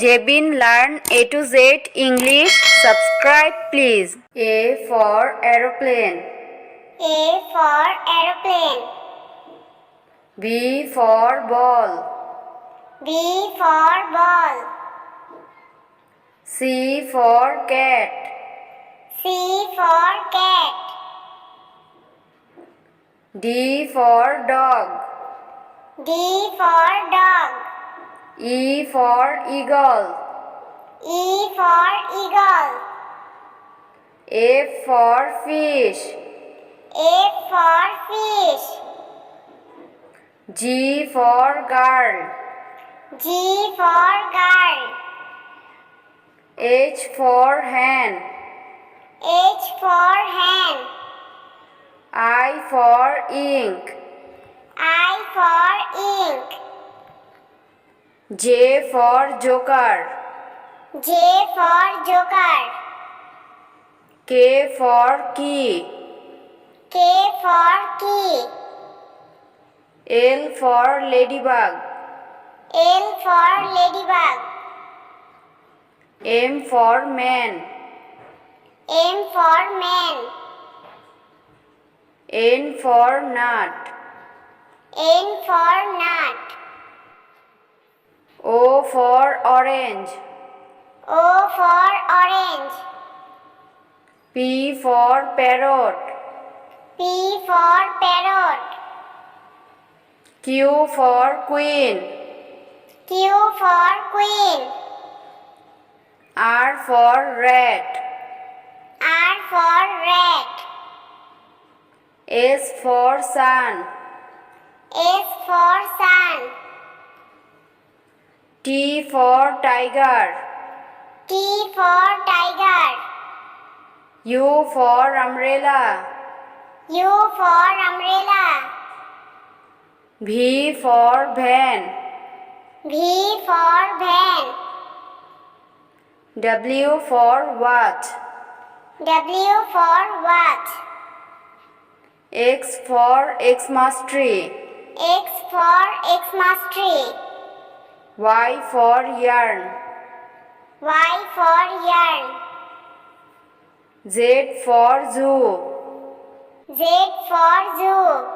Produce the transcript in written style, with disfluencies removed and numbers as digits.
Jabin learn A to Z English. Subscribe please. A for aeroplane. A for aeroplane. B for ball. B for ball. C for cat. C for cat. D for dog. D for dog. E for eagle. E for eagle. F for fish. F for fish. G for girl. G for girl. H for hen. H for hen. I for ink. I for ink. J for joker. J for joker. K for key. K for key. L for ladybug. L for ladybug. M for man. M for man. N for nut. N for nut. O for orange. O for orange. P for parrot. P for parrot. Q for queen. Q for queen. R for rat. R for rat. S for sun. S for sun. T for tiger. T for tiger. U for umbrella. U for umbrella. V for van. V for van. W for watch. W for watch. X for Xmas tree. X for Xmas tree. Y for yarn. Y for yarn. Z for zoo. Z for zoo.